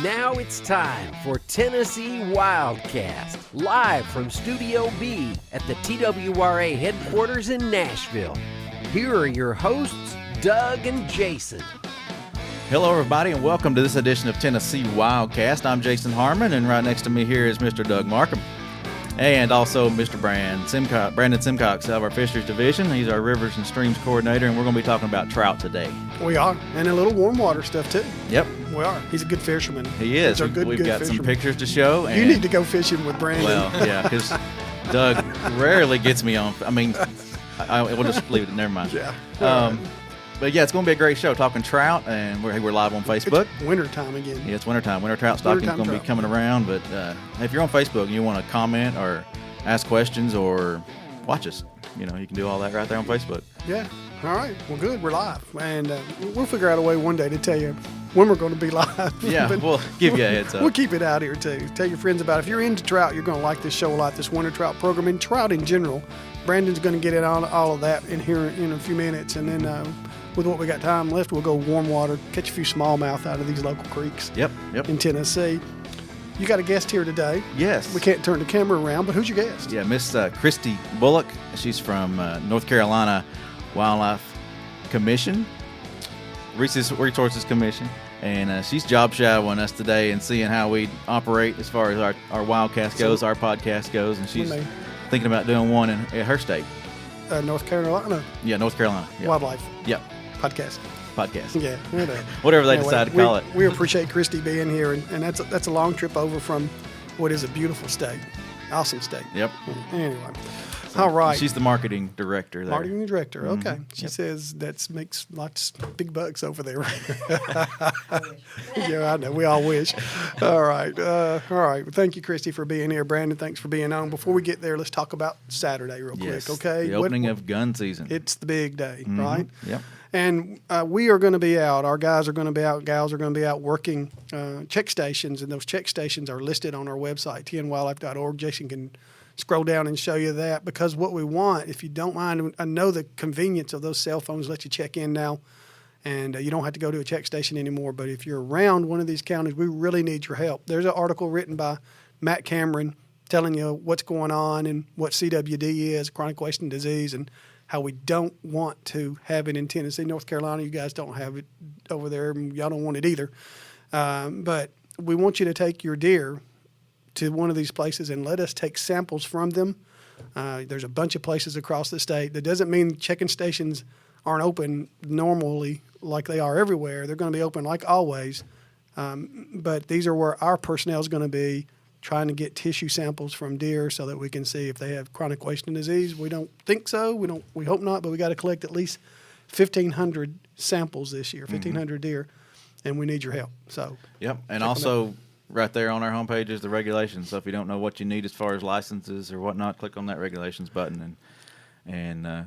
Now it's time for Tennessee Wildcast, live from Studio B at the TWRA headquarters in Nashville. Here are your hosts, Doug and Jason. Hello, everybody, and welcome to this edition of Tennessee Wildcast. I'm Jason Harmon, and right next to me here is Mr. Doug Markham, and also Mr. Brandon Simcox of our Fisheries Division. He's our Rivers and Streams Coordinator, and we're going to be talking about trout today. We are, and a little warm water stuff, too. Yep. We are. He's a good fisherman. He is. We've got fisherman. some pictures to show. And, you need to go fishing with Brandon. Well, yeah, because Doug rarely gets me on. I mean, we'll just leave it. Never mind. Yeah. But yeah, it's going to be a great show talking trout, and we're live on Facebook. It's wintertime again. Yeah, it's wintertime. Winter trout stocking is going to be coming around. But if you're on Facebook and you want to comment or ask questions or watch us, you can do all that right there on Facebook. Yeah. All right. Well, good. We're live. And we'll figure out a way one day to tell you when we're going to be live. Yeah, we'll give you a heads up. We'll keep it out here, too. Tell your friends about it. If you're into trout, you're going to like this show a lot, this winter trout program, and trout in general. Brandon's going to get it on all of that in here in a few minutes. And then with what we got time left, we'll go warm water, catch a few smallmouth out of these local creeks in Tennessee. You got a guest here today. Yes. We can't turn the camera around, but who's your guest? Yeah, Miss Christy Bullock. She's from North Carolina Wildlife Commission, Resources Commission, and she's job shadowing us today and seeing how we operate as far as our Wildcast goes, our podcast goes, and she's thinking about doing one in her state. North Carolina? Yeah, North Carolina. Yep. Wildlife. Yep. Podcast. Yeah. Whatever they decide to call it. We appreciate Christy being here, and that's a long trip over from what is a beautiful state. Awesome state. Yep. Anyway. All right. She's the marketing director there. Marketing director. Okay. Mm-hmm. She says that makes lots of big bucks over there. Yeah, I know. We all wish. All right. Well, thank you, Christy, for being here. Brandon, thanks for being on. Before we get there, let's talk about Saturday real quick, okay? The opening of gun season. It's the big day, mm-hmm. right? Yep. And we are going to be out. Our guys are going to be out. Gals are going to be out working check stations, and those check stations are listed on our website, tnwildlife.org. Jason can scroll down and show you that, because what we want, if you don't mind, I know the convenience of those cell phones let you check in now, and you don't have to go to a check station anymore. But if you're around one of these counties, we really need your help. There's an article written by Matt Cameron telling you what's going on and what CWD is, chronic wasting disease, and how we don't want to have it in Tennessee. North Carolina, you guys don't have it over there, and y'all don't want it either. But we want you to take your deer to one of these places and let us take samples from them. There's a bunch of places across the state. That doesn't mean checking stations aren't open normally like they are everywhere. They're going to be open like always. But these are where our personnel is going to be trying to get tissue samples from deer so that we can see if they have chronic wasting disease. We don't think so. We hope not, but we got to collect at least 1,500 samples this year, 1,500 deer, and we need your help. So yep, and also right there on our homepage is the regulations. So if you don't know what you need as far as licenses or whatnot, click on that regulations button and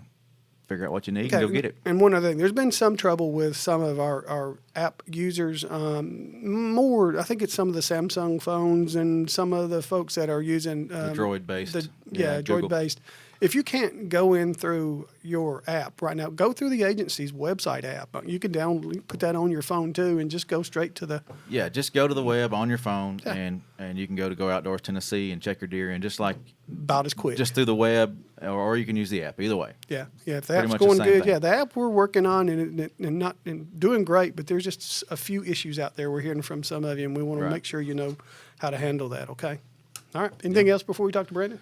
figure out what you need and go get it. And one other thing, there's been some trouble with some of our app users. More, I think it's some of the Samsung phones and some of the folks that are using the Droid-based. Droid-based. If you can't go in through your app right now, go through the agency's website app. You can put that on your phone too, and just go straight to the. Yeah, just go to the web on your phone, and you can go Outdoors Tennessee and check your deer, and just like about as quick. Just through the web, or you can use the app. Either way. Yeah. If the app's going good, the app we're working on and doing great, but there's just a few issues out there we're hearing from some of you, and we want to make sure you know how to handle that. Okay. All right. Anything else before we talk to Brandon?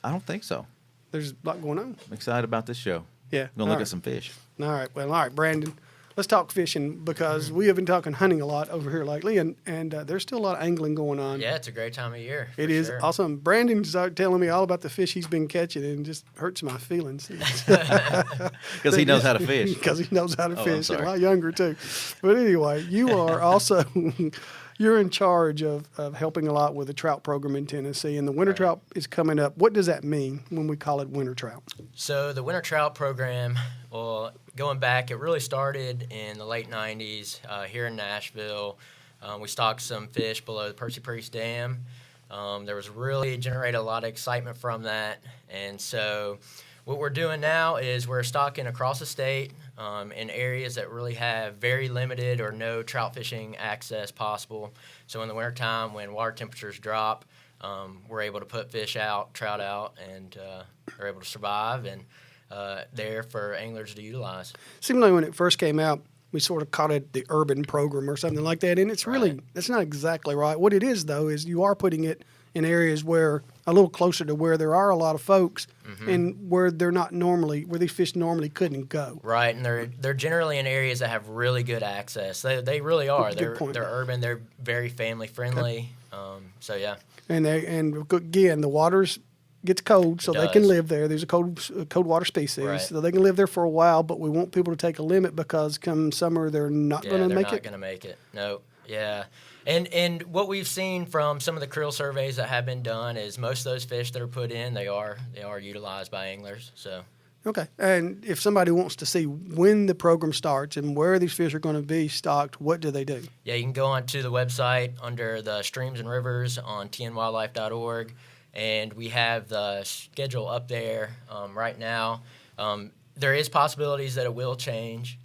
I don't think so. There's a lot going on. I'm excited about this show. Yeah. We're going to look at some fish. All right, Brandon. Let's talk fishing, because we have been talking hunting a lot over here lately, and there's still a lot of angling going on. Yeah, it's a great time of year. It is awesome. Brandon's telling me all about the fish he's been catching, and it just hurts my feelings. Because he knows how to fish. Because he knows how to fish. A lot younger, too. But anyway, you are also you're in charge of helping a lot with the trout program in Tennessee, and the winter trout is coming up. What does that mean when we call it winter trout? So the winter trout program, well, going back, it really started in the late 90s here in Nashville. We stocked some fish below the Percy Priest Dam. There was really generated a lot of excitement from that, and so What we're doing now is we're stocking across the state in areas that really have very limited or no trout fishing access possible. So in the wintertime, when water temperatures drop, we're able to put fish out, trout out, and are able to survive and there for anglers to utilize. Seemed like when it first came out, we sort of called it the urban program or something like that, and it's really, that's not exactly right. What it is, though, is you are putting it in areas where a little closer to where there are a lot of folks and where they're not normally, where these fish normally couldn't go. Right, and they're generally in areas that have really good access. They really are. Good point. They're urban. They're very family friendly. So yeah. And again, the waters gets cold, so they can live there. There's a cold water species, so they can live there for a while. But we want people to take a limit because come summer they're not going to make it. They're not going to make it. No. Yeah. And what we've seen from some of the creel surveys that have been done is most of those fish that are put in, they are utilized by anglers. So. Okay. And if somebody wants to see when the program starts and where these fish are going to be stocked, what do they do? Yeah, you can go onto the website under the streams and rivers on tnwildlife.org, and we have the schedule up there right now. There is possibilities that it will change.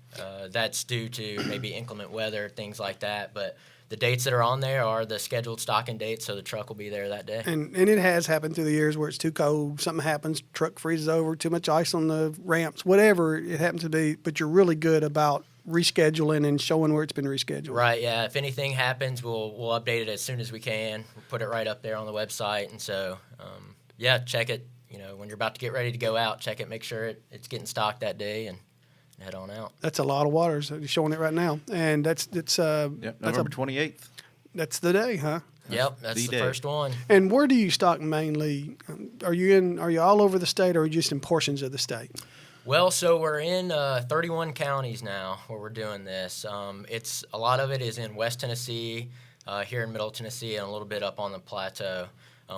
That's due to maybe inclement weather, things like that, but the dates that are on there are the scheduled stocking dates, so the truck will be there that day. And it has happened through the years where it's too cold, something happens, truck freezes over, too much ice on the ramps, whatever it happens to be, but you're really good about rescheduling and showing where it's been rescheduled. Right, yeah. If anything happens, we'll update it as soon as we can. We'll put it right up there on the website. And so, check it. When you're about to get ready to go out, check it, make sure it's getting stocked that day, and head on out. That's a lot of waters. You're showing it right now, and November 28th. That's the day, huh? Yep, that's the first one. And where do you stock mainly? Are you all over the state, or are you just in portions of the state? Well, so we're in 31 counties now where we're doing this. It's a lot of it is in West Tennessee, here in Middle Tennessee, and a little bit up on the plateau.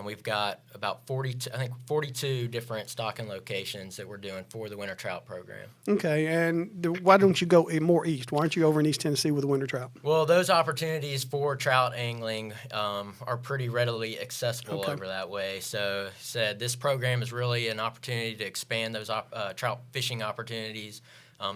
We've got about 42 different stocking locations that we're doing for the winter trout program. Okay, and why don't you go more east? Why aren't you over in East Tennessee with the winter trout? Well, those opportunities for trout angling are pretty readily accessible over that way. So, this program is really an opportunity to expand those trout fishing opportunities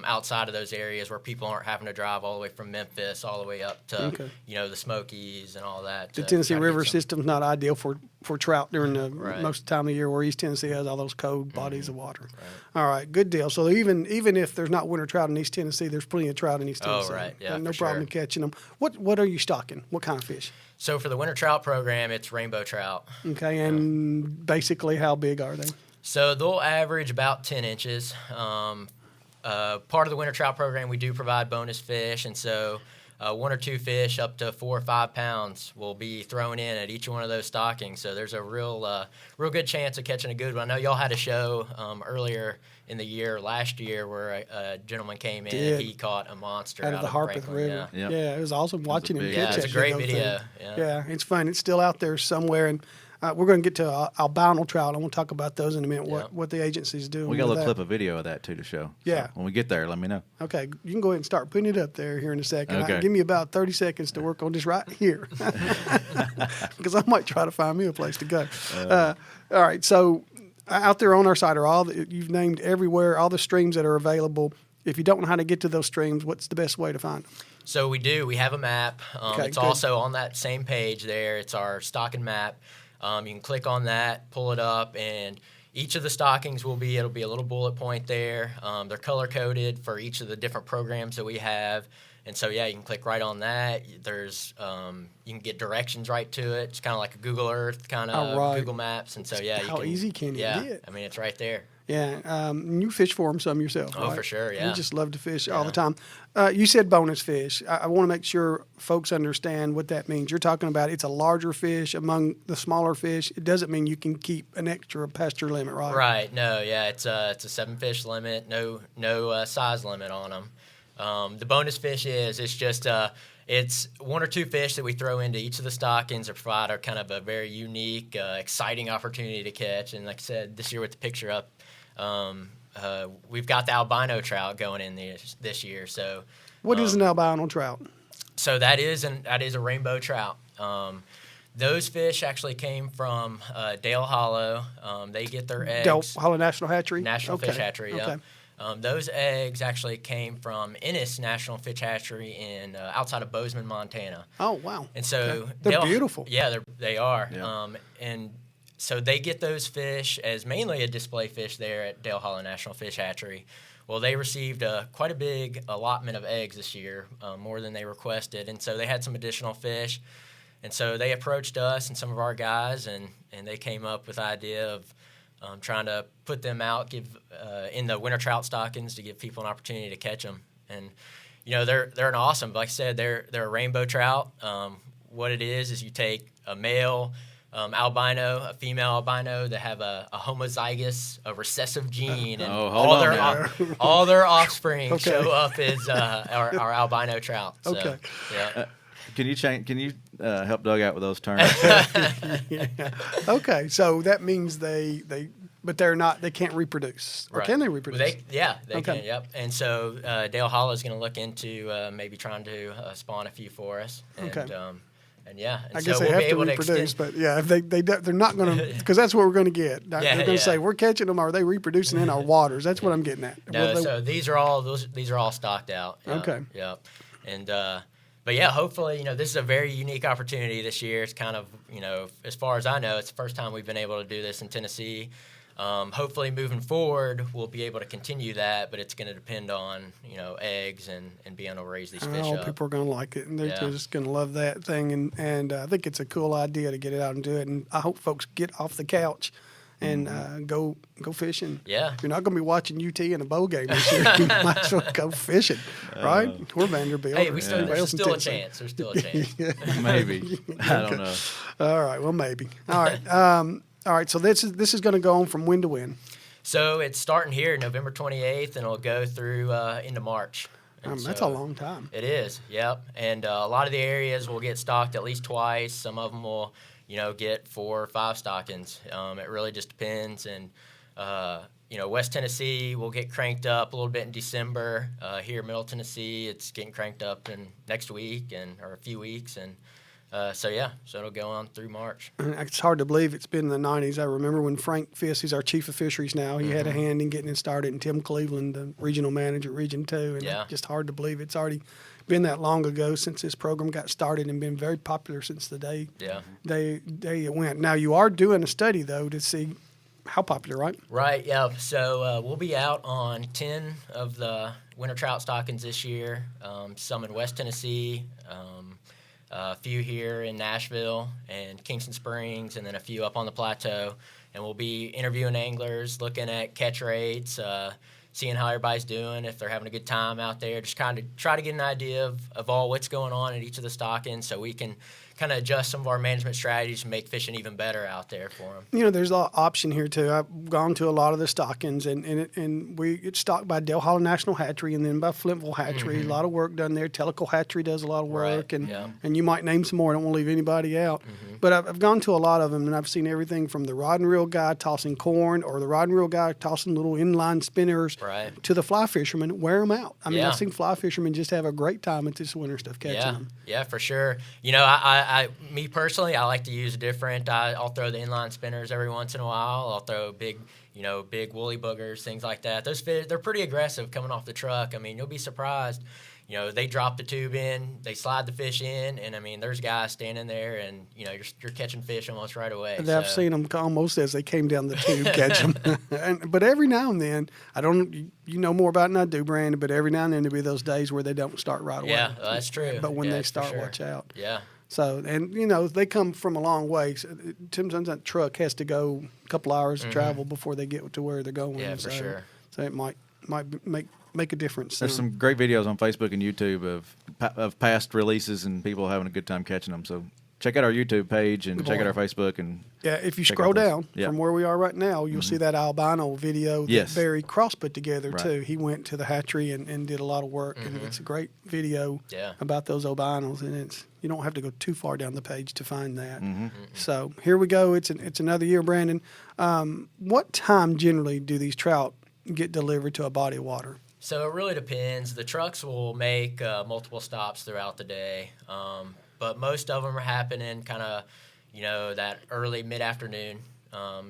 outside of those areas where people aren't having to drive all the way from Memphis all the way up to the Smokies and all that. The Tennessee River system's not ideal for trout during the most of the time of year where East Tennessee has all those cold bodies of water. Right. All right, good deal. So even if there's not winter trout in East Tennessee, there's plenty of trout in East Tennessee. Oh, right, yeah, no problem in catching them. What are you stocking? What kind of fish? So for the winter trout program, it's rainbow trout. Okay, and basically how big are they? So they'll average about 10 inches. Part of the winter trout program, we do provide bonus fish, and so one or two fish up to 4 or 5 pounds will be thrown in at each one of those stockings. So there's a real good chance of catching a good one. I know y'all had a show earlier in the year, last year, where a gentleman came in and he caught a monster out of the Harpeth Franklin. River. Yeah, it was awesome watching him catch that. It's a great video. Yeah, it's fun. It's still out there somewhere, and we're going to get to albino trout. I want to talk about those in a minute, what the agency's doing. We got a little clip of video of that, too, to show. Yeah. So when we get there, let me know. Okay. You can go ahead and start putting it up there here in a second. Okay. Give me about 30 seconds to work on this right here because I might try to find me a place to go. All right. So out there on our site are you've named everywhere, all the streams that are available. If you don't know how to get to those streams, what's the best way to find them? So we do. We have a map. It's also on that same page there. It's our stocking map. You can click on that, pull it up, and each of the stockings it'll be a little bullet point there. They're color-coded for each of the different programs that we have. And so, you can click right on that. There's you can get directions right to it. It's kind of like a Google Earth kind of Google Maps. And so, how easy can you get? I mean, it's right there. Yeah, you fish for them some yourself, Oh, right? for sure, yeah. You just love to fish all the time. You said bonus fish. I want to make sure folks understand what that means. You're talking about it's a larger fish among the smaller fish. It doesn't mean you can keep an extra pasture limit, right? Right. No. Yeah. It's a 7-fish limit. No size limit on them. The bonus fish it's just it's 1 or 2 fish that we throw into each of the stockings to provide a kind of a very unique, exciting opportunity to catch. And like I said, this year with the picture up. We've got the albino trout going in this year. So, what is an albino trout? So that is a rainbow trout. Those fish actually came from Dale Hollow. They get their eggs. Dale Hollow National Hatchery? National Fish Hatchery, yeah. Okay. Those eggs actually came from Ennis National Fish Hatchery in outside of Bozeman, Montana. Oh, wow. And so they're beautiful. Yeah, they are. Yeah. And so they get those fish as mainly a display fish there at Dale Hollow National Fish Hatchery. Well, they received quite a big allotment of eggs this year, more than they requested, and so they had some additional fish. And so they approached us and some of our guys, and they came up with the idea of trying to put them out, in the winter trout stockings to give people an opportunity to catch them. And they're an awesome. Like I said, they're a rainbow trout. What it is you take a male albino, a female albino that have a homozygous, a recessive gene, and all their offspring show up as our albino trout. So, okay. Yeah. Can you help Doug out with those terms? Yeah. Okay, so that means they can't reproduce. Or right. Can they reproduce? They can. Yep. And so Dale Hollow is going to look into maybe trying to spawn a few for us. And, okay. And yeah, and I guess so they we'll have be to able reproduce, to but yeah, if they're not going to, because that's what we're going to get. They're going to say we're catching them. Are they reproducing in our waters? That's what I'm getting at. No, so these are all stocked out. Yeah, okay. Yeah, and but yeah, hopefully this is a very unique opportunity this year. It's kind of as far as I know, it's the first time we've been able to do this in Tennessee. Hopefully moving forward, we'll be able to continue that, but it's going to depend on, eggs and being able to raise these fish up. People are going to like it, and they're just going to love that thing. And I think it's a cool idea to get it out and do it. And I hope folks get off the couch and go fishing. Yeah. If you're not going to be watching UT in a bowl game this year, you might as well go fishing, right? We're Vanderbilt. Hey, there's still a chance. There's still a chance. Maybe. I don't know. All right. Well, maybe. All right. All right, so this is going to go on from when to when? So it's starting here November 28th, and it'll go through into March. That's a long time. It is, yep. And a lot of the areas will get stocked at least twice. Some of them will, get 4 or 5 stockings. It really just depends. And, West Tennessee will get cranked up a little bit in December. Here in Middle Tennessee, it's getting cranked up in next week or a few weeks. And so it'll go on through March. It's hard to believe it's been in the 90s. I remember when Frank Fisk, he's our chief of fisheries now, he had a hand in getting it started, and Tim Cleveland, the regional manager at Region 2. And it's just hard to believe it's already been that long ago since this program got started and been very popular since the day it went. Now, you are doing a study, though, to see how popular, right? Right, yeah. So we'll be out on 10 of the winter trout stockings this year, some in West Tennessee, a few here in Nashville and Kingston Springs, and then a few up on the plateau. And we'll be interviewing anglers, looking at catch rates, seeing how everybody's doing, if they're having a good time out there, just kind of try to get an idea of all what's going on at each of the stockings so we can kind of adjust some of our management strategies to make fishing even better out there for them. There's a lot of option here, too. I've gone to a lot of the stockings, and it's stocked by Dale Hollow National Hatchery and then by Flintville Hatchery. A lot of work done there. Tellico Hatchery does a lot of work, and you might name some more. I don't want to leave anybody out. But I've gone to a lot of them, and I've seen everything from the rod and reel guy tossing corn or the rod and reel guy tossing little inline spinners to the fly fishermen wear them out. I mean, I've seen fly fishermen just have a great time at this winter stuff catching them. Yeah, for sure. Me personally, I like to use different. I'll throw the inline spinners every once in a while. I'll throw big woolly boogers, things like that. Those fish, they're pretty aggressive coming off the truck. I mean, you'll be surprised. They drop the tube in, they slide the fish in, and I mean, there's guys standing there, and you're catching fish almost right away. I've seen them almost as they came down the tube catch them. But every now and then, you know more about it than I do, Brandon. But every now and then there'll be those days where they don't start right away. Yeah, that's true. But when they start, watch out. Yeah. So, and they come from a long way. So, sometimes that truck has to go a couple hours of travel before they get to where they're going. Yeah, for sure. So it might make a difference. There's some great videos on Facebook and YouTube of past releases and people having a good time catching them. So check out our YouTube page and check out our Facebook. And if you scroll down from where we are right now, you'll see that albino video that Barry Cross put together too. He went to the hatchery and did a lot of work, and it's a great video about those albinos. And you don't have to go too far down the page to find that. So here we go. It's another year, Brandon. What time generally do these trout get delivered to a body of water? So it really depends. The trucks will make multiple stops throughout the day, but most of them are happening kind of, that early mid-afternoon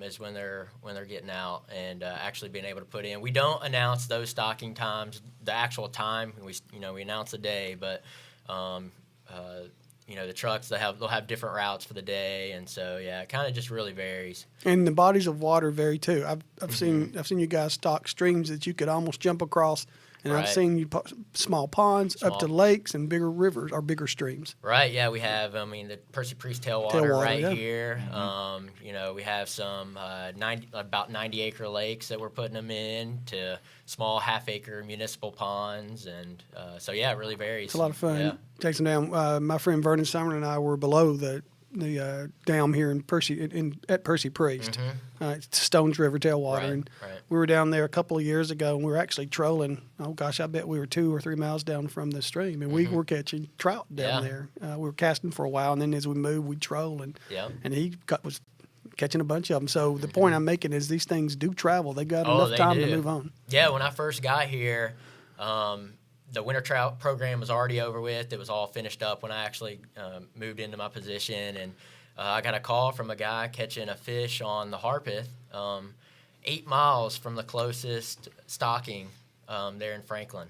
is when they're getting out and actually being able to put in. We don't announce those stocking times, the actual time. We announce the day, but the trucks they'll have different routes for the day, and so it kind of just really varies. And the bodies of water vary too. I've seen you guys stock streams that you could almost jump across. And right. I've seen you small ponds up to lakes and bigger rivers or bigger streams. Right, yeah, we have, the Percy Priest tailwater right here. Mm-hmm. We have some about 90-acre lakes that we're putting them in to small half-acre municipal ponds. And it really varies. It's a lot of fun. Yeah. Takes them down. My friend Vernon Summer and I were below the dam here in Percy at Percy Priest. Mm-hmm. It's Stones River tailwater, right, and right. we were down there a couple of years ago, and we were actually trolling. Oh gosh, I bet we were 2 or 3 miles down from the stream, and we were catching trout down there. We were casting for a while, and then as we moved, we'd troll, and he was catching a bunch of them. So the point I'm making is these things do travel. They got enough time to move on. Yeah, when I first got here, the winter trout program was already over with. It was all finished up when I actually moved into my position, and I got a call from a guy catching a fish on the Harpeth 8 miles from the closest stocking there in Franklin.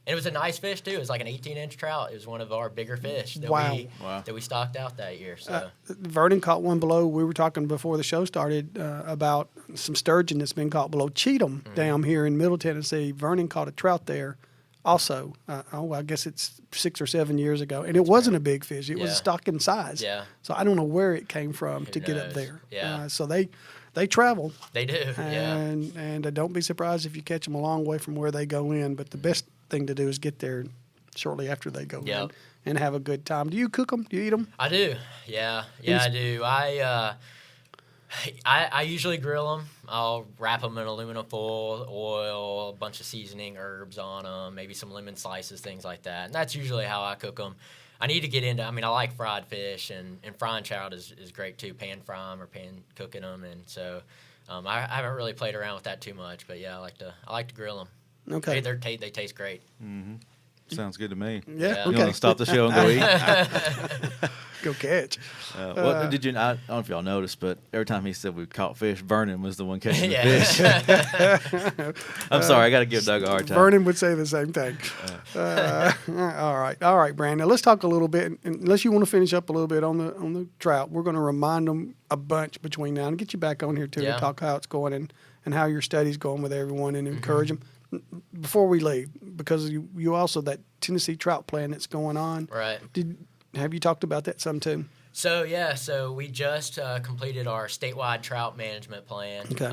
It was a nice fish, too. It was like an 18-inch trout. It was one of our bigger fish that we stocked out that year. So Vernon caught one below. We were talking before the show started about some sturgeon that's been caught below Cheatham down here in Middle Tennessee. Vernon caught a trout there also. I guess it's 6 or 7 years ago. And it wasn't a big fish. It was a stocking size. Yeah. So I don't know where it came from to get up there. Yeah. So they travel. They do, And don't be surprised if you catch them a long way from where they go in. But the best thing to do is get there shortly after they go in and have a good time. Do you cook them? Do you eat them? I do. Yeah, I do. I usually grill them. I'll wrap them in aluminum foil, oil, a bunch of seasoning, herbs on them, maybe some lemon slices, things like that. And that's usually how I cook them. I need to get into. I like fried fish, and frying trout is great too. Pan fry them or pan cooking them, and so I haven't really played around with that too much. But I like to grill them. Okay. They taste great. Mm-hmm. Sounds good to me. Yeah. You Okay. want to stop the show and go eat? Go catch. What did you? I don't know if y'all noticed, but every time he said we caught fish, Vernon was the one catching the fish. I'm sorry, I got to give Doug a hard time. Vernon would say the same thing. All right, Brandon. Let's talk a little bit. Unless you want to finish up a little bit on the trout, we're going to remind them a bunch between now and get you back on here too to talk how it's going and how your study's going with everyone and encourage them. Before we leave, because you also that Tennessee trout plan that's going on. Right. Have you talked about that some too? So we just completed our statewide trout management plan. Okay.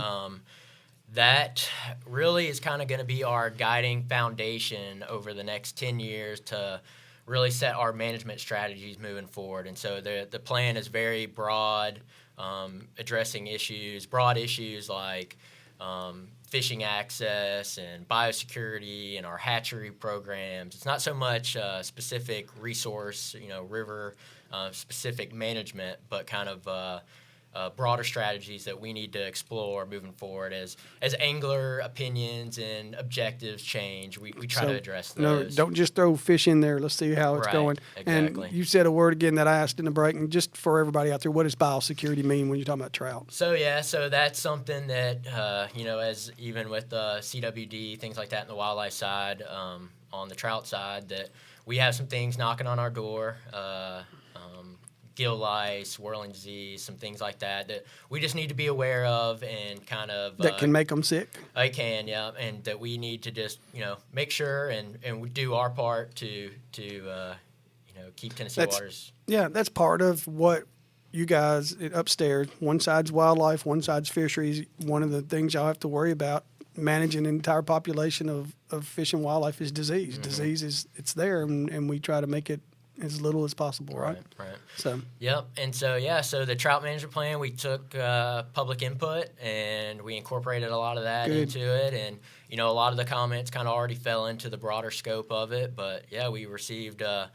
That really is kind of going to be our guiding foundation over the next 10 years to really set our management strategies moving forward. And so the plan is very broad, addressing broad issues like fishing access and biosecurity and our hatchery programs. It's not so much specific resource, river specific management, but kind of broader strategies that we need to explore moving forward as angler opinions and objectives change. We try to address those. No, don't just throw fish in there. Let's see how it's going. Exactly. And you said a word again that I asked in the break. And just for everybody out there, what does biosecurity mean when you're talking about trout? So that's something that as even with CWD, things like that in the wildlife side, on the trout side, that we have some things knocking on our door. Gill lice, whirling disease, some things like that we just need to be aware of and kind of that can make them sick. I can, and that we need to just make sure and we do our part to keep Tennessee waters. Yeah, that's part of what you guys upstairs. One side's wildlife, one side's fisheries. One of the things y'all have to worry about managing an entire population of fish and wildlife is disease. Mm-hmm. Disease it's there, and we try to make it as little as possible, right? Right. So. Yep. And so the trout management plan, we took public input and we incorporated a lot of that into it. And, a lot of the comments kind of already fell into the broader scope of it. But, we received, a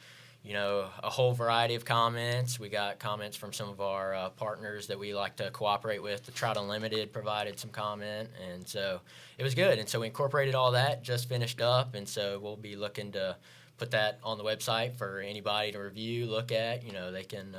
whole variety of comments. We got comments from some of our partners that we like to cooperate with. The Trout Unlimited provided some comment. And so it was good. And so we incorporated all that, just finished up. And so we'll be looking to put that on the website for anybody to review, look at. They can.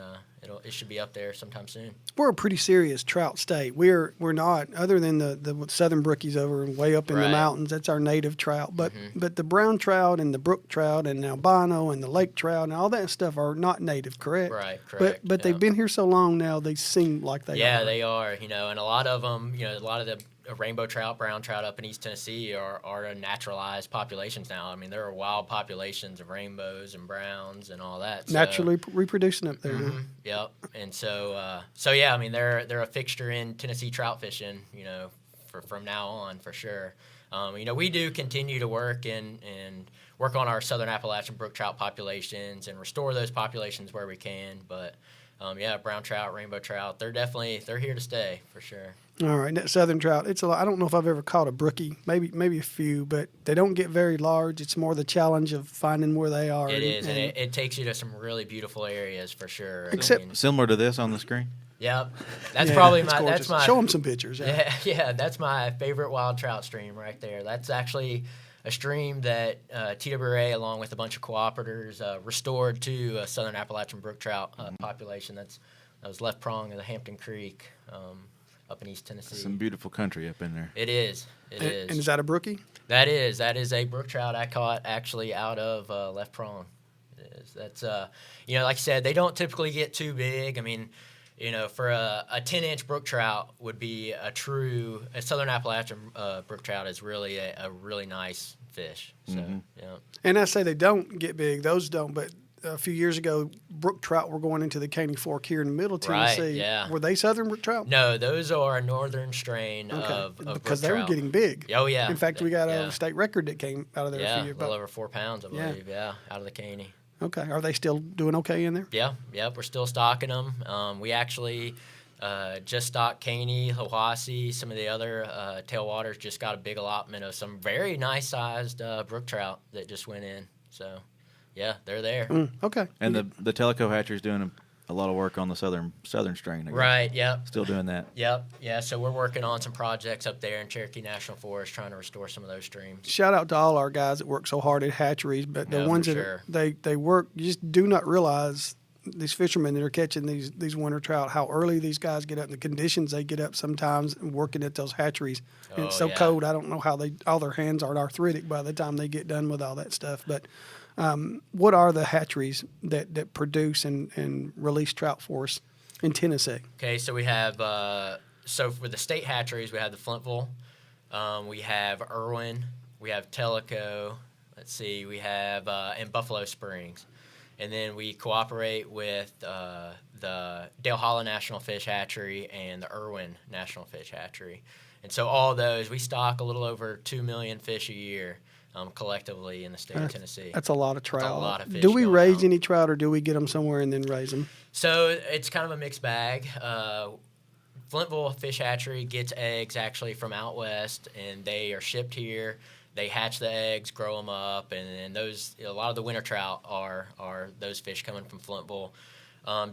It should be up there sometime soon. We're a pretty serious trout state. We're not, other than the southern brookies over and way up in the mountains. That's our native trout. But but the brown trout and the brook trout and the albino and the lake trout and all that stuff are not native, correct? Right, correct. But they've been here so long now, they seem like they are. Yeah, they are. And a lot of them, a lot of the rainbow trout, brown trout up in East Tennessee are naturalized populations now. I mean, there are wild populations of rainbows and browns and all that. Naturally reproducing up there. Huh? Yep. And so yeah, I mean, they're a fixture in Tennessee trout fishing, from now on for sure. We do continue to work and work on our southern Appalachian brook trout populations and restore those populations where we can. But brown trout, rainbow trout, they're here to stay for sure. All right, that southern trout, it's a lot. I don't know if I've ever caught a brookie, maybe a few, but they don't get very large. It's more the challenge of finding where they are. It is, and it takes you to some really beautiful areas for sure. Except similar to this on the screen. Yep, that's probably that's my. Show them some pictures. Yeah, that's my favorite wild trout stream right there. That's actually a stream that TWRA, along with a bunch of cooperators, restored to a southern Appalachian brook trout population. That was left prong of the Hampton Creek. Up in East Tennessee. Some beautiful country up in there. It is. It is. And is that a brookie? That is a brook trout I caught actually out of left prong. It is. That's like I said, they don't typically get too big. I mean, for a 10-inch brook trout would be a southern Appalachian brook trout is really a really nice fish. So yeah. And I say they don't get big; those don't, but. A few years ago, brook trout were going into the Caney Fork here in Middle Tennessee. Right, yeah. Were they southern brook trout? No, those are a northern strain of because they brook were getting big. Oh, yeah. In fact, we got a state record that came out of there a few years ago. Yeah, a little over 4 pounds, I believe, out of the Caney. Okay. Are they still doing okay in there? Yeah, we're still stocking them. We actually just stocked Caney, Hiwassee, some of the other tailwaters just got a big allotment of some very nice-sized brook trout that just went in, so... Yeah, they're there. Okay. And the Teleco hatchery is doing a lot of work on the southern strain. I guess. Right. Yep. Still doing that. Yep. Yeah. So we're working on some projects up there in Cherokee National Forest, trying to restore some of those streams. Shout out to all our guys that work so hard at hatcheries, but the ones that they work, you just do not realize these fishermen that are catching these winter trout, how early these guys get up, and the conditions they get up sometimes working at those hatcheries. And it's so cold. I don't know how all their hands are arthritic by the time they get done with all that stuff, but. What are the hatcheries that produce and release trout for us in Tennessee? Okay, so we have so for the state hatcheries, we have the Flintville, we have Irwin, we have Tellico. Let's see, we have in Buffalo Springs, and then we cooperate with the Dale Hollow National Fish Hatchery and the Irwin National Fish Hatchery, and so all those we stock a little over 2 million fish a year. Collectively in the state of Tennessee. That's a lot of trout. That's a lot of fish. Do we raise any trout, or do we get them somewhere and then raise them? So it's kind of a mixed bag. Flintville Fish Hatchery gets eggs actually from out west, and they are shipped here. They hatch the eggs, grow them up, and those a lot of the winter trout are those fish coming from Flintville.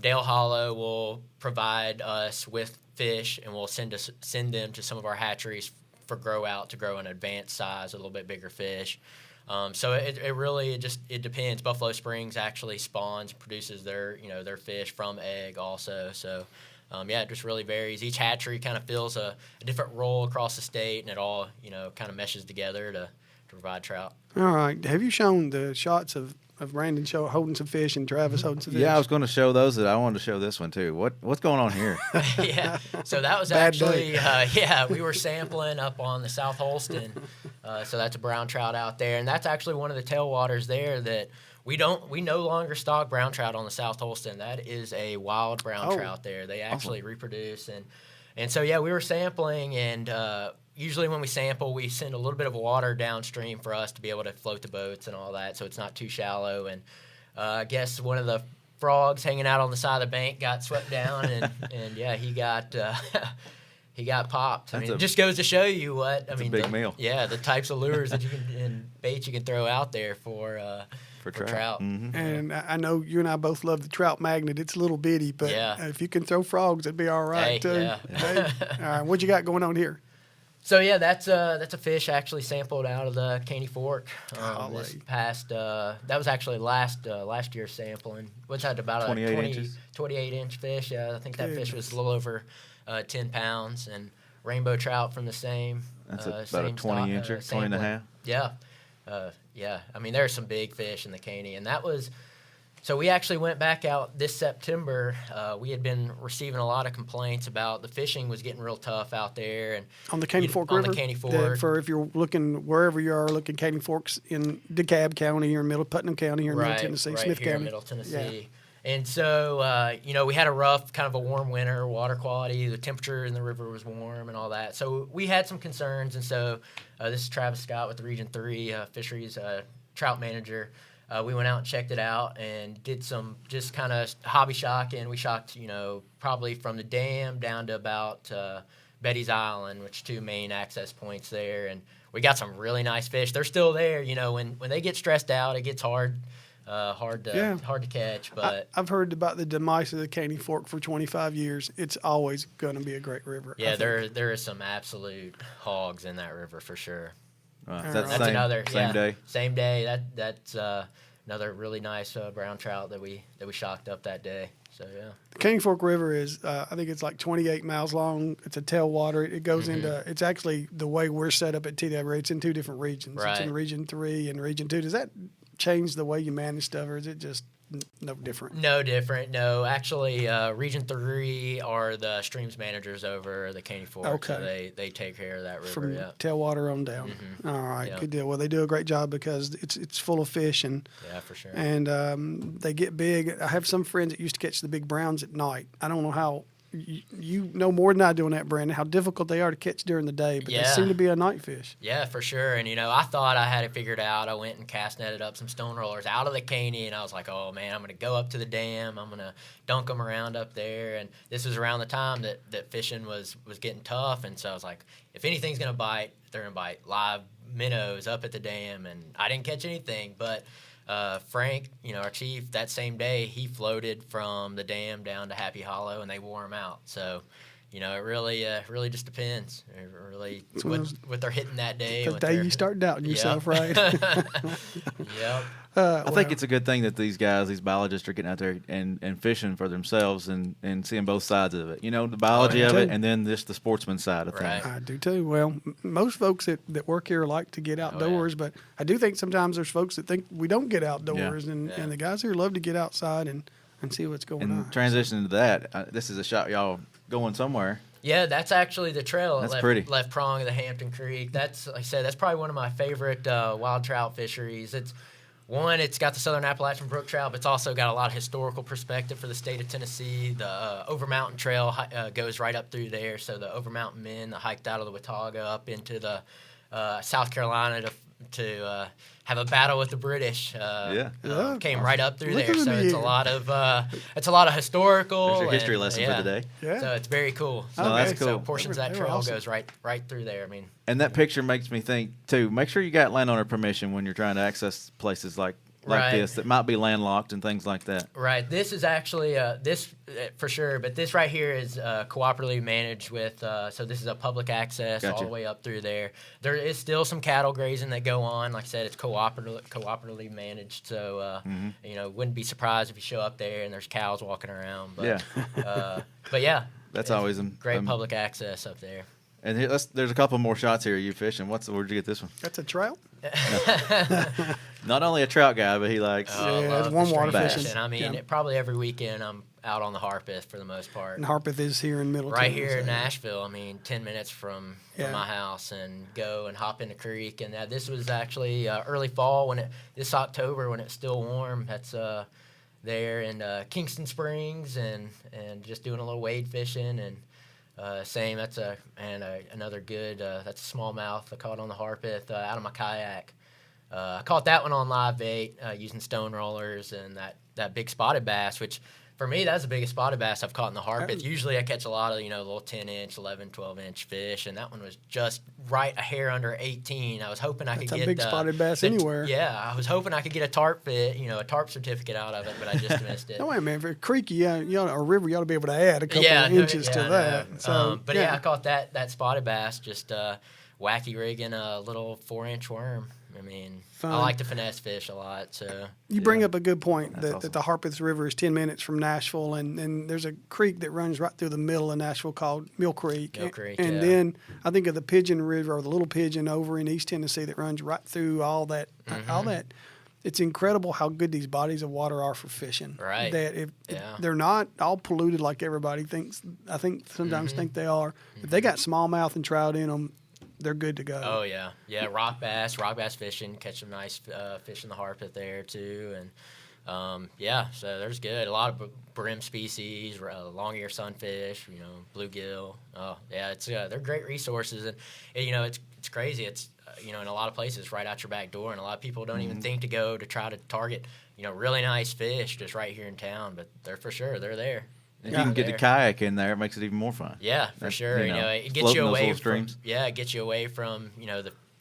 Dale Hollow will provide us with fish, and we'll send them to some of our hatcheries for grow out to grow an advanced size, a little bit bigger fish. So it really it depends. Buffalo Springs actually spawns, produces their fish from egg also. So it just really varies. Each hatchery kind of fills a different role across the state, and it all kind of meshes together to provide trout. All right. Have you shown the shots of Brandon holding some fish and Travis holding some fish? Yeah, I was going to show those. I wanted to show this one too. What's going on here? Yeah, so that was actually we were sampling up on the South Holston. So that's a brown trout out there, and that's actually one of the tailwaters there that we no longer stock brown trout on the South Holston. That is a wild brown trout there. They actually reproduce, and so we were sampling, and usually when we sample, we send a little bit of water downstream for us to be able to float the boats and all that, so it's not too shallow. And I guess one of the frogs hanging out on the side of the bank got swept down, and he got he got popped. It just goes to show you what a big meal. Yeah, the types of lures that you can and baits you can throw out there for trout. Mm-hmm. And I know you and I both love the trout magnet. It's a little bitty, but if you can throw frogs, it'd be all right too. Yeah. Hey. All right, what you got going on here? So yeah, that's a fish actually sampled out of the Caney Fork. This past that was actually last year's sampling. What's that, about 28 inch fish? Yeah, I think that fish was a little over 10 pounds, and rainbow trout from the same. That's about same a 20-incher, 20 and a half. Yeah, yeah. I mean, there's some big fish in the Caney, and that was. So we actually went back out this September. We had been receiving a lot of complaints about the fishing was getting real tough out there, and on the Caney Fork River. On the Caney Fork. For if you're looking wherever you are, looking Caney Forks in DeKalb County or Middle Putnam County or Middle Tennessee, Smith here County, in Middle Tennessee. Yeah. And so we had a rough, kind of a warm winter, water quality. The temperature in the river was warm and all that. So we had some concerns, and so this is Travis Scott with the Region 3 Fisheries Trout Manager. We went out and checked it out and did some just kind of hobby shocking. We shocked, probably from the dam down to about Betty's Island, which 2 main access points there. And we got some really nice fish. They're still there. When they get stressed out, it gets hard to catch. But I've heard about the demise of the Caney Fork for 25 years. It's always going to be a great river. Yeah, there is some absolute hogs in that river for sure. That's another same day. Same day. That's another really nice brown trout that we shocked up that day. So yeah. The Caney Fork River is I think it's like 28 miles long. It's a tailwater. It goes into. It's actually the way we're set up at TWA. It's in 2 different regions. Right. It's in Region 3 and Region 2. Does that change the way you manage stuff, or is it just no different? No different. No, actually, Region 3 are the streams managers over the Caney Fork. Okay. So they take care of that river. From yeah. tailwater on down. Mm-hmm. All right, yeah. Good deal. Well, they do a great job because it's full of fish and yeah, for sure. And they get big. I have some friends that used to catch the big browns at night. I don't know how. You know more than I do on that, Brandon, how difficult they are to catch during the day, but they seem to be a night fish. Yeah, for sure. And, I thought I had it figured out. I went and cast netted up some stone rollers out of the Caney, and I was like, oh, man, I'm going to go up to the dam. I'm going to dunk them around up there. And this was around the time that fishing was getting tough. And so I was like, if anything's going to bite, they're going to bite live minnows up at the dam. And I didn't catch anything, but Frank, our chief, that same day, he floated from the dam down to Happy Hollow, and they wore him out. So, it really just depends. It really, it's what they're hitting that day. The day you start doubting yourself, right? Yep. I think it's a good thing that these biologists are getting out there and fishing for themselves and seeing both sides of it. The biology of it, and then just the sportsman side of things. I do too. Well, most folks that work here like to get outdoors, but I do think sometimes there's folks that think we don't get outdoors, and the guys here love to get outside and see what's going on. And transitioning to that, this is a shot y'all going somewhere. Yeah, that's actually the trail. That's pretty. Left prong of the Hampton Creek. That's, like I said, that's probably one of my favorite wild trout fisheries. It's got the Southern Appalachian Brook trout, but it's also got a lot of historical perspective for the state of Tennessee. The Over Mountain Trail goes right up through there. So the Over Mountain men that hiked out of the Watauga up into the South Carolina to have a battle with the British. Came right up through there. So it's a lot of historical. There's your history lesson for today. Yeah. So it's very cool. That's cool. So portions of that trail goes right through there. And that picture makes me think too. Make sure you got landowner permission when you're trying to access places like this that might be landlocked and things like that. Right. This is actually this for sure, but this right here is cooperatively managed with. So this is a public access all the way up through there. There is still some cattle grazing that go on. Like I said, it's cooperatively managed. So wouldn't be surprised if you show up there and there's cows walking around. But, but yeah, that's always great public access up there. And there's a couple more shots here. You fishing? Where'd you get this one? That's a trout. Not only a trout guy, but he likes it's warm water fishing. I mean, probably every weekend I'm out on the Harpeth for the most part. And Harpeth is here in Middle Right Tennessee. here in Nashville. I mean, 10 minutes from my house, and go and hop in the creek. And this was actually early fall this October when it's still warm. That's there in Kingston Springs and just doing a little wade fishing and. Same. That's another good. That's a smallmouth I caught on the Harpeth out of my kayak. I caught that one on live bait using stone rollers and that big spotted bass, which for me, that's the biggest spotted bass I've caught in the Harpeth. Usually I catch a lot of, little 10-inch, 11, 12-inch fish, and that one was just right a hair under 18. I was hoping I could get... That's a big spotted bass anywhere. Yeah, I was hoping I could get a tarp fit, a tarp certificate out of it, but I just missed it. No, wait a minute. For a creek, or river, you ought to be able to add a couple of inches to that. So, but I caught that spotted bass, just wacky rigging a little 4-inch worm. I mean, Fun. I like to finesse fish a lot. So you bring up a good point that, awesome. that the Harpeth River is 10 minutes from Nashville, and there's a creek that runs right through the middle of Nashville called Mill Creek. And then I think of the Pigeon River, or the Little Pigeon over in East Tennessee that runs right through all that. All that. It's incredible how good these bodies of water are for fishing. Right. That if they're not all polluted like everybody thinks, I think sometimes think they are. If they got smallmouth and trout in them, they're good to go. Oh, yeah. Yeah, rock bass fishing, catch some nice fish in the Harpeth there, too. And, so there's good. A lot of brim species, long-ear sunfish, bluegill. Oh, yeah, they're great resources. And, it's crazy. It's, in a lot of places right out your back door, and a lot of people don't even think to go to try to target, really nice fish just right here in town. But they're there. If you can get the kayak in there, it makes it even more fun. Yeah, for sure. It gets you away from it gets you away from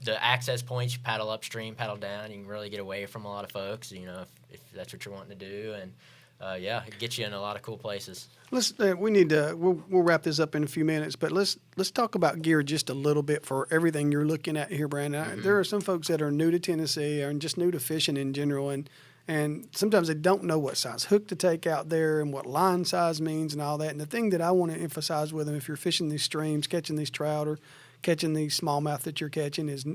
the access points. You paddle upstream, paddle down. You can really get away from a lot of folks. If that's what you're wanting to do, and it gets you in a lot of cool places. We'll wrap this up in a few minutes, but let's talk about gear just a little bit for everything you're looking at here, Brandon. There are some folks that are new to Tennessee and just new to fishing in general, and sometimes they don't know what size hook to take out there and what line size means and all that. And the thing that I want to emphasize with them, if you're fishing these streams, catching these trout or catching these smallmouth that you're catching, is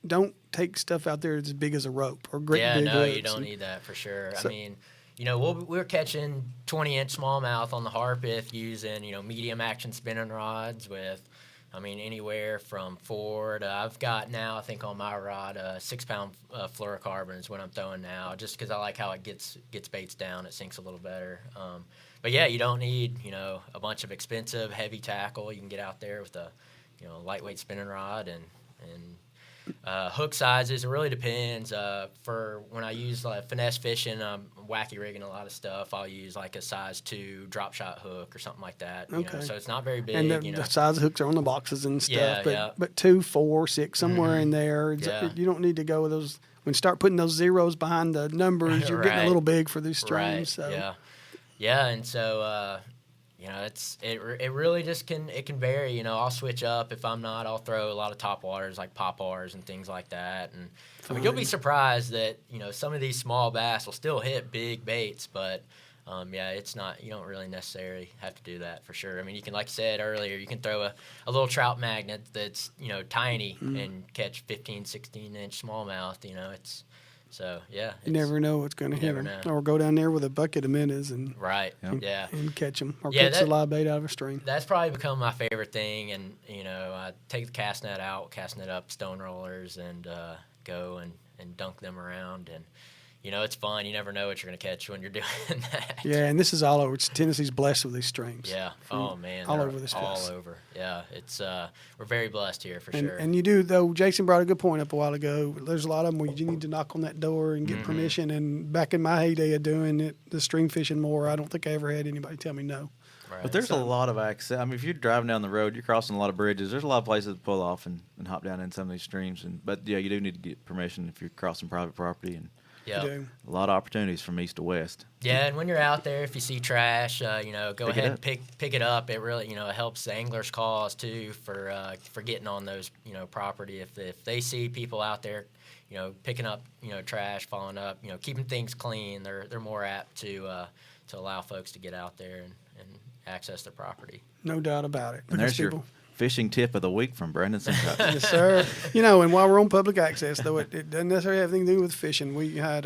don't take stuff out there that's as big as a rope or great big hooks. You don't need that for sure. I mean, we're catching 20-inch smallmouth on the Harpeth using, medium action spinning rods with, anywhere from 4 to, I've got now, I think on my rod, 6-pound fluorocarbon is what I'm throwing now, just because I like how it gets baits down. It sinks a little better. But yeah, you don't need, a bunch of expensive, heavy tackle. You can get out there with a, lightweight spinning rod and hook sizes. It really depends. For when I use finesse fishing, wacky rigging a lot of stuff, I'll use like a size 2 drop shot hook or something like that. Okay. So it's not very big. And the size of hooks are on the boxes and stuff. Yeah, but 2, 4, 6, somewhere in there. Yeah. You don't need to go with those. When you start putting those zeros behind the numbers, you're getting a little big for these streams. Right. So. Yeah, and so it really just can vary. I'll switch up. If I'm not, I'll throw a lot of top waters like poppars and things like that. And you'll be surprised that some of these small bass will still hit big baits, but it's not. You don't really necessarily have to do that for sure. You can, like you said earlier, you can throw a little trout magnet that's tiny and catch 15, 16-inch smallmouth. It's. So, yeah. You never know what's going to hit them. Or go down there with a bucket of minnows and catch them. Or catch the live bait out of a stream. That's probably become my favorite thing. And, I take the cast net out, cast net up, stone rollers, and go and dunk them around. And, it's fun. You never know what you're going to catch when you're doing that. Yeah, and this is all over. Tennessee's blessed with these streams. Yeah. Oh, man. All over this place. All over. Yeah. It's we're very blessed here for sure. And you do, though. Jason brought a good point up a while ago. There's a lot of them where you need to knock on that door and get permission. And back in my heyday of doing it, the stream fishing more, I don't think I ever had anybody tell me no. Right. But there's a lot of access. If you're driving down the road, you're crossing a lot of bridges. There's a lot of places to pull off and hop down in some of these streams. But you do need to get permission if you're crossing private property. And yeah, a lot of opportunities from east to west. Yeah, and when you're out there, if you see trash, go ahead and pick it up. It really, it helps the anglers' cause too for getting on those, property. If they see people out there, picking up, trash, following up, keeping things clean, they're more apt to allow folks to get out there and access their property. No doubt about it. And there's your fishing tip of the week from Brandon Simcox. Yes, sir. And while we're on public access, though, it doesn't necessarily have anything to do with fishing. We had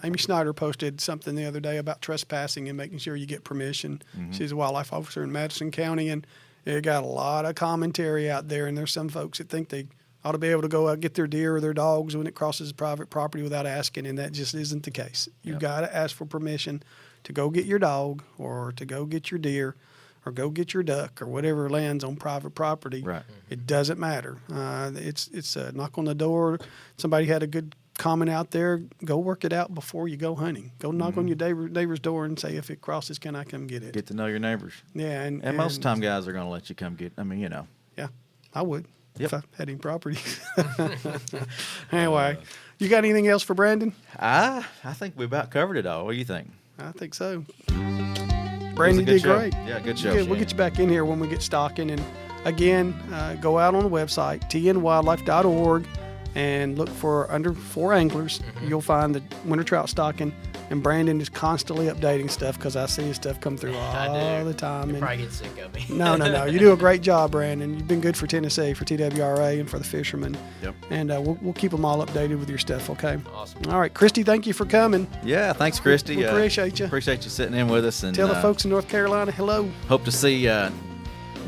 Amy Snyder posted something the other day about trespassing and making sure you get permission. She's a wildlife officer in Madison County, and it got a lot of commentary out there. And there's some folks that think they ought to be able to go out get their deer or their dogs when it crosses private property without asking, and that just isn't the case. You've got to ask for permission to go get your dog or to go get your deer or go get your duck or whatever lands on private property. Right. It doesn't matter. It's a knock on the door. Somebody had a good common out there, go work it out before you go hunting. Go knock on your neighbor's door and say, if it crosses, can I come get it? Get to know your neighbors. Yeah, And most of the time, guys are going to let you come get. Yeah, I would if I had any property. Anyway, you got anything else for Brandon? I think we about covered it all. What do you think? I think so. Brandon did show. great. Yeah, good show. We'll get you back in here when we get stocking. And again, go out on the website, tnwildlife.org, and look for under 4 anglers. You'll find the winter trout stocking. And Brandon is constantly updating stuff because I see his stuff come through all the time. You probably get sick of me. No. You do a great job, Brandon. You've been good for Tennessee, for TWRA, and for the fishermen. Yep. And we'll keep them all updated with your stuff, okay? Awesome. All right, Christy, thank you for coming. Yeah, thanks, Christy. We appreciate you. Appreciate you sitting in with us. And Tell the folks in North Carolina hello. hope to see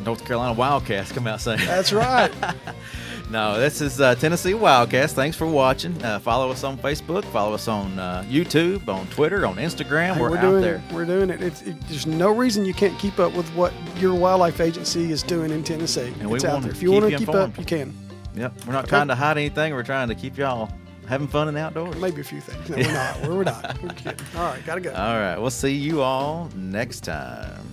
North Carolina Wildcats come out soon. That's right. No, this is Tennessee Wildcast. Thanks for watching. Follow us on Facebook. Follow us on YouTube, on Twitter, on Instagram. Hey, we're out doing there. it. We're doing it. There's no reason you can't keep up with what your wildlife agency is doing in Tennessee. And we it's out want there. to If you want to keep keep you up, informed. you can. Yep. We're not trying to hide anything. We're trying to keep y'all having fun in the outdoors. Maybe a few things. No, we're not. We're not. We're kidding. All right, gotta go. All right. We'll see you all next time.